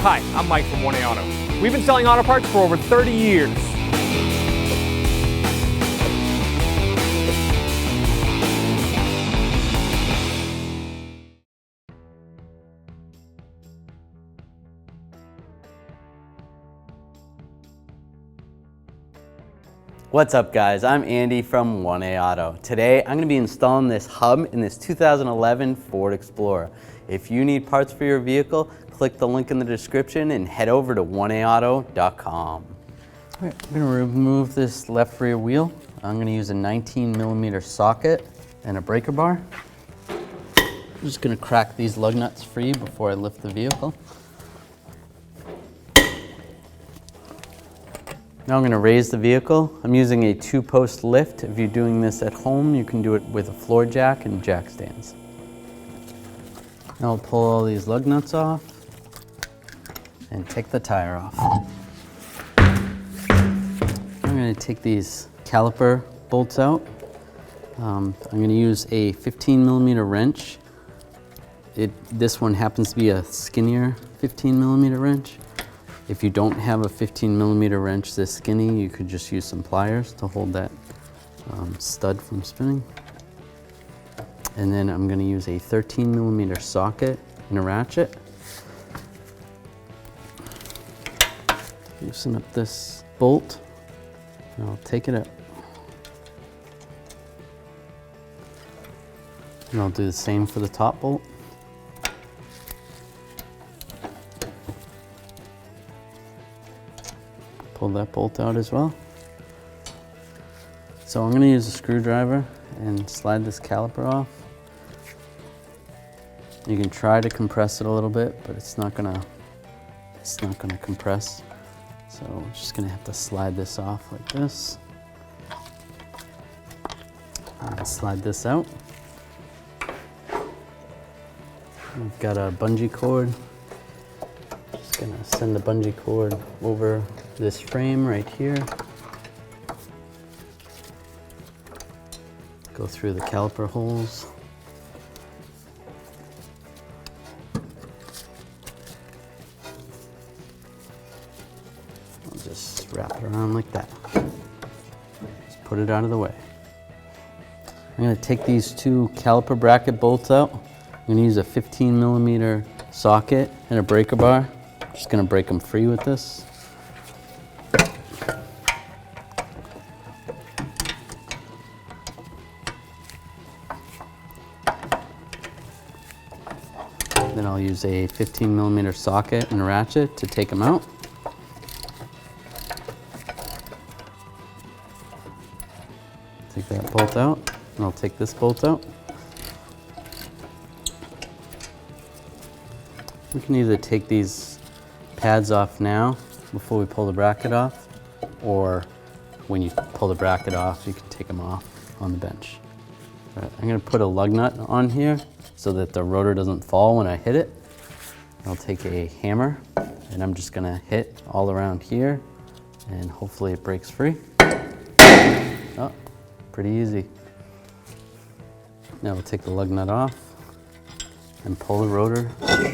Hi, I'm Mike from 1A Auto. We've been selling auto parts for over 30 years. What's up guys, I'm Andy from 1A Auto. Today I'm going to be installing this hub in this 2011 Ford Explorer. If you need parts for your vehicle, click the link in the description and head over to 1AAuto.com. I'm going to remove this left rear wheel. I'm going to use a 19mm socket and a breaker bar. I'm just going to crack these lug nuts free before I lift the vehicle. Now I'm going to raise the vehicle. I'm using a 2-post lift. If you're doing this at home, you can do it with a floor jack and jack stands. Now I'll pull all these lug nuts off and take the tire off. I'm going to take these caliper bolts out. I'm going to use a 15mm wrench. This one happens to be a skinnier 15mm wrench. If you don't have a 15mm wrench this skinny, you could just use some pliers to hold that stud from spinning. And then I'm going to use a 13mm socket and a ratchet. Loosen up this bolt, and I'll take it out. And I'll do the same for the top bolt. Pull that bolt out as well. So I'm going to use a screwdriver and slide this caliper off. You can try to compress it a little bit, but it's not gonna compress. So I'm just gonna have to slide this off like this. And slide this out. We've got a bungee cord. Just gonna send the bungee cord over this frame right here. Go through the caliper holes. I'll just wrap it around like that. Just put it out of the way. I'm going to take these two caliper bracket bolts out. I'm going to use a 15mm socket and a breaker bar. I'm just going to break them free with this. Then I'll use a 15mm socket and a ratchet to take them out. Take that bolt out, and I'll take this bolt out. We can either take these pads off now before we pull the bracket off, or when you pull the bracket off, you can take them off on the bench. Right, I'm going to put a lug nut on here so that the rotor doesn't fall when I hit it. I'll take a hammer and I'm just going to hit all around here and hopefully it breaks free. Oh, pretty easy. Now we'll take the lug nut off and pull the rotor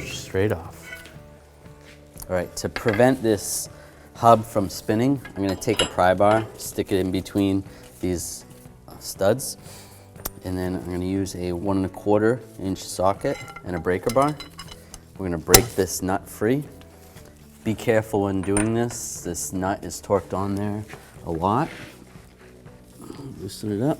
straight off. All right, to prevent this hub from spinning, I'm going to take a pry bar, stick it in between these studs. And then I'm going to use a 1 1/4 inch socket and a breaker bar. We're going to break this nut free. Be careful when doing this. This nut is torqued on there a lot. Loosen it up.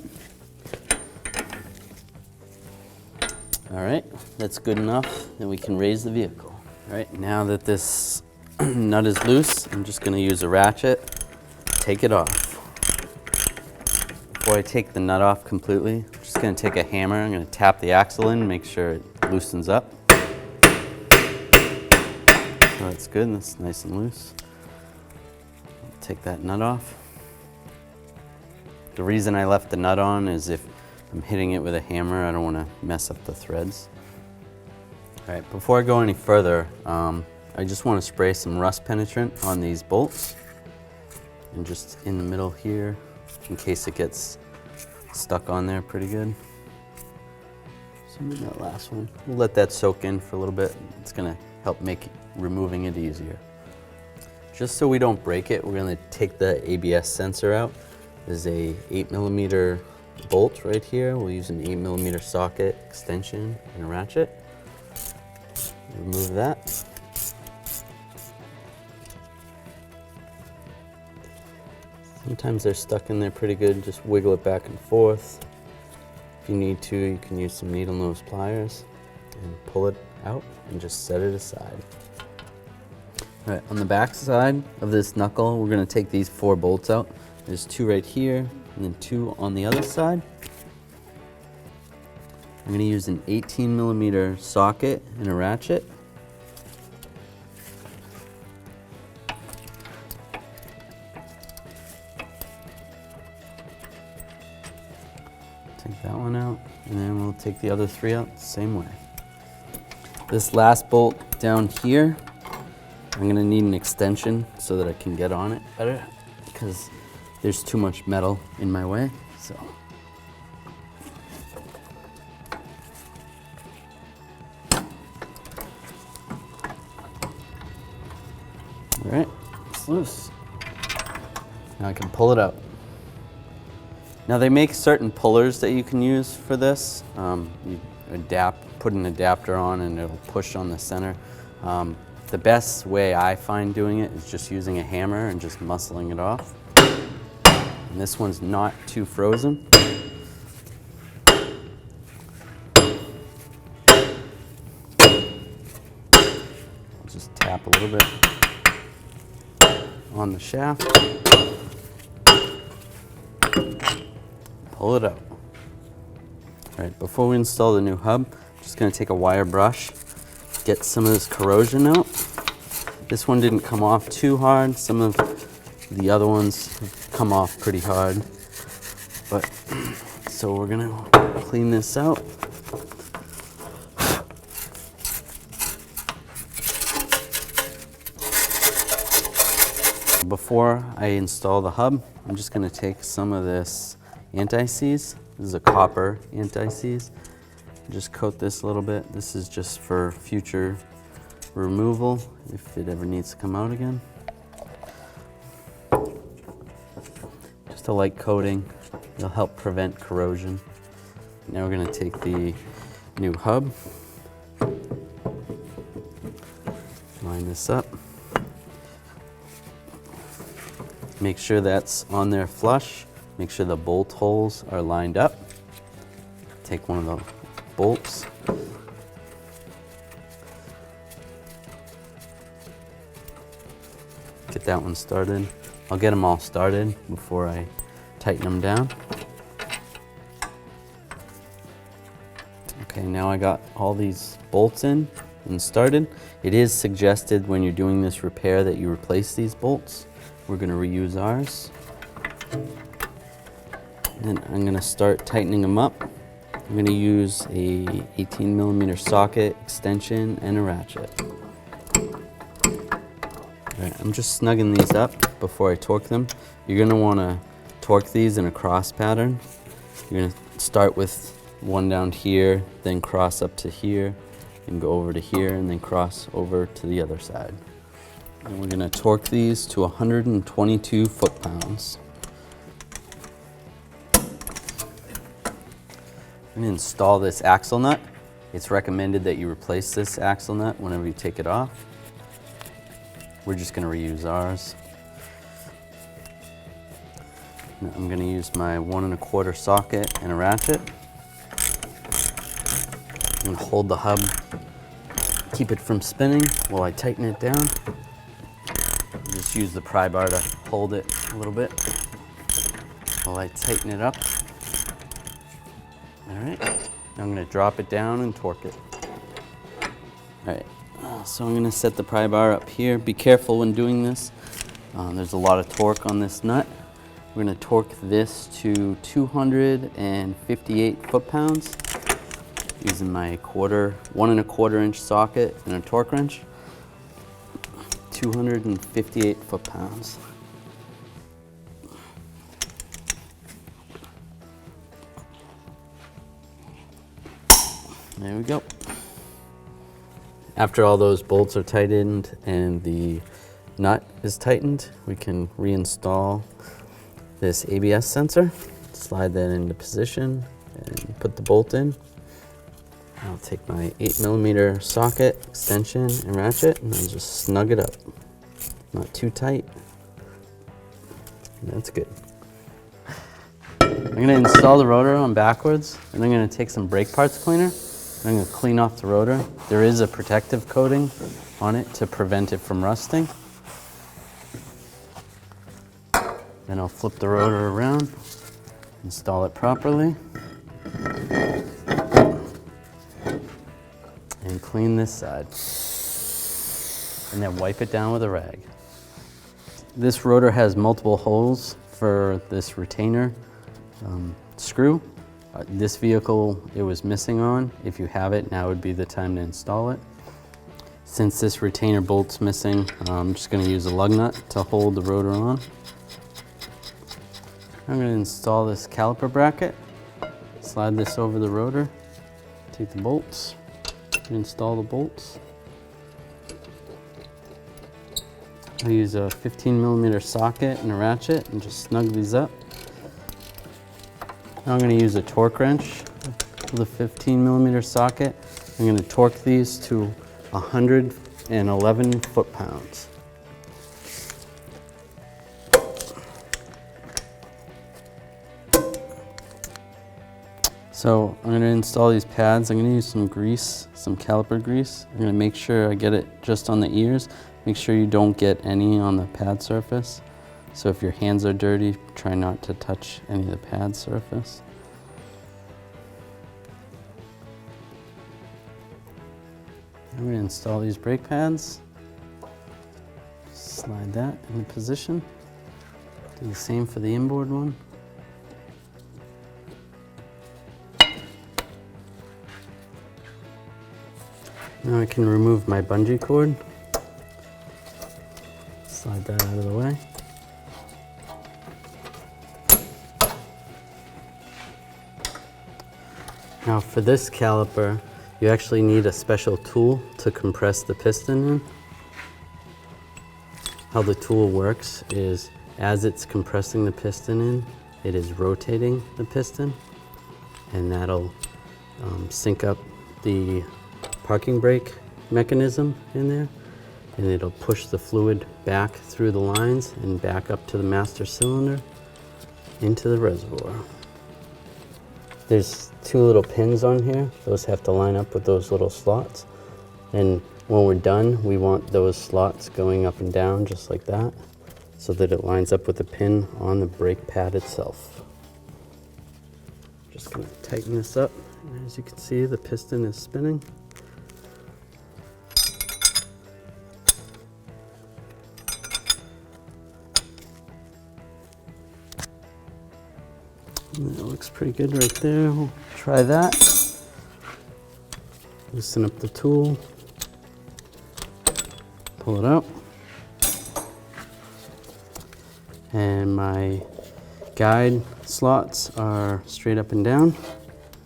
All right, that's good enough. Then we can raise the vehicle. All right, now that this nut is loose, I'm just going to use a ratchet, take it off. Before I take the nut off completely, I'm just going to take a hammer. I'm going to tap the axle in, make sure it loosens up. So that's good, that's nice and loose. I'll take that nut off. The reason I left the nut on is if I'm hitting it with a hammer, I don't want to mess up the threads. All right, before I go any further, I just want to spray some rust penetrant on these bolts. And just in the middle here, in case it gets stuck on there pretty good. So that last one, we'll let that soak in for a little bit. It's gonna help make removing it easier. Just so we don't break it, we're going to take the ABS sensor out. There's a 8mm bolt right here. We'll use an 8mm socket extension and a ratchet. Remove that. Sometimes they're stuck in there pretty good. Just wiggle it back and forth. If you need to, you can use some needle nose pliers and pull it out and just set it aside. All right, on the back side of this knuckle, we're going to take these 4 bolts out. There's 2 right here and then 2 on the other side. I'm going to use an 18mm socket and a ratchet. Take that one out, and then we'll take the other 3 out the same way. This last bolt down here, I'm going to need an extension so that I can get on it better, because there's too much metal in my way. So. All right, it's loose. Now I can pull it out. Now they make certain pullers that you can use for this. You put an adapter on and it'll push on the center. The best way I find doing it is just using a hammer and just muscling it off. And this one's not too frozen. Just tap a little bit on the shaft. Pull it out. All right, before we install the new hub, I'm just going to take a wire brush, get some of this corrosion out. This one didn't come off too hard. Some of the other ones have come off pretty hard. But so we're going to clean this out. Before I install the hub, I'm just going to take some of this anti-seize. This is a copper anti-seize. Just coat this a little bit. This is just for future removal if it ever needs to come out again. Just a light coating. It'll help prevent corrosion. Now we're going to take the new hub, line this up. Make sure that's on there flush. Make sure the bolt holes are lined up. Take one of the bolts. Get that one started. I'll get them all started before I tighten them down. Okay, now I got all these bolts in and started. It is suggested when you're doing this repair that you replace these bolts. We're going to reuse ours. And I'm going to start tightening them up. I'm going to use a 18mm socket extension and a ratchet. All right, I'm just snugging these up before I torque them. You're going to want to torque these in a cross pattern. You're going to start with one down here, then cross up to here, and go over to here, and then cross over to the other side. And we're going to torque these to 122 foot-pounds. I'm going to install this axle nut. It's recommended that you replace this axle nut whenever you take it off. We're just going to reuse ours. Now I'm going to use my 1 1/4 socket and a ratchet. I'm going to hold the hub, keep it from spinning while I tighten it down. Just use the pry bar to hold it a little bit while I tighten it up. All right, now I'm going to drop it down and torque it. All right, so I'm going to set the pry bar up here. Be careful when doing this. There's a lot of torque on this nut. We're going to torque this to 258 foot-pounds using my 1 1/4 inch socket and a torque wrench. 258 foot-pounds. There we go. after all those bolts are tightened and the nut is tightened, we can reinstall this ABS sensor. Slide that into position and put the bolt in. I'll take my 8mm socket, extension, and ratchet, and I'll just snug it up. Not too tight. That's good. I'm going to install the rotor on backwards, and I'm going to take some brake parts cleaner. I'm going to clean off the rotor. There is a protective coating on it to prevent it from rusting. Then I'll flip the rotor around, install it properly, and clean this side. And then wipe it down with a rag. This rotor has multiple holes for this retainer screw. This vehicle it was missing on. If you have it, now would be the time to install it. Since this retainer bolt's missing, I'm just going to use a lug nut to hold the rotor on. I'm going to install this caliper bracket. Slide this over the rotor. Take the bolts. Install the bolts. I'll use a 15mm socket and a ratchet and just snug these up. Now I'm going to use a torque wrench with a 15mm socket. I'm going to torque these to 111 foot-pounds. So I'm going to install these pads. I'm going to use some grease, some caliper grease. I'm going to make sure I get it just on the ears. Make sure you don't get any on the pad surface. So if your hands are dirty, try not to touch any of the pad surface. I'm going to install these brake pads. Slide that into position. Do the same for the inboard one. Now I can remove my bungee cord. Slide that out of the way. Now for this caliper, you actually need a special tool to compress the piston in. How the tool works is as it's compressing the piston in, it is rotating the piston, and that'll sync up the parking brake mechanism in there, and it'll push the fluid back through the lines and back up to the master cylinder into the reservoir. There's two little pins on here. Those have to line up with those little slots. And when we're done, we want those slots going up and down just like that, so that it lines up with the pin on the brake pad itself. Just gonna tighten this up. And as you can see, the piston is spinning. That looks pretty good right there. We'll try that. Loosen up the tool. Pull it out. And my guide slots are straight up and down.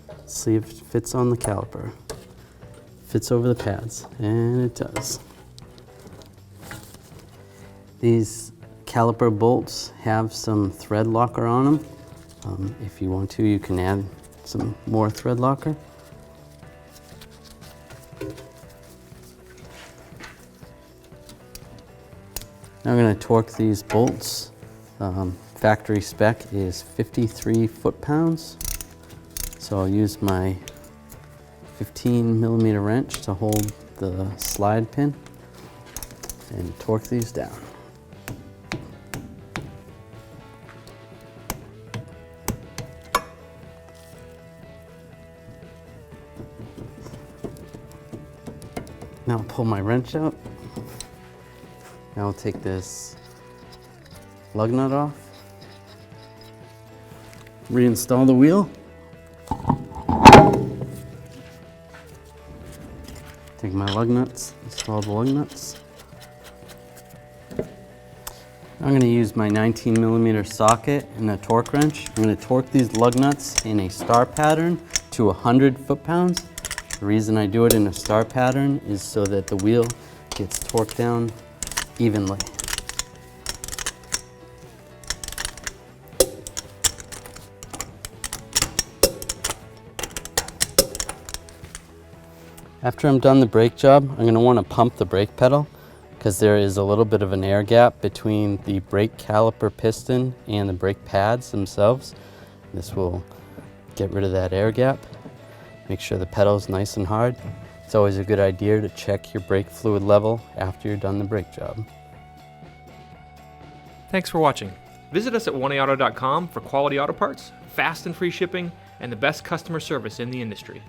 Let's see if it fits on the caliper. Fits over the pads, and it does. These caliper bolts have some thread locker on them. If you want to, you can add some more thread locker. Now I'm going to torque these bolts. Factory spec is 53 foot-pounds. So I'll use my 15mm wrench to hold the slide pin and torque these down. Now I'll pull my wrench out. Now I'll take this lug nut off. Reinstall the wheel. Take my lug nuts, install the lug nuts. I'm going to use my 19mm socket and a torque wrench. I'm going to torque these lug nuts in a star pattern to 100 foot-pounds. The reason I do it in a star pattern is so that the wheel gets torqued down evenly. After I'm done the brake job, I'm going to want to pump the brake pedal because there is a little bit of an air gap between the brake caliper piston and the brake pads themselves. This will get rid of that air gap. Make sure the pedal is nice and hard. It's always a good idea to check your brake fluid level after you're done the brake job. Thanks for watching. Visit us at oneauto.com for quality auto parts, fast and free shipping, and the best customer service in the industry.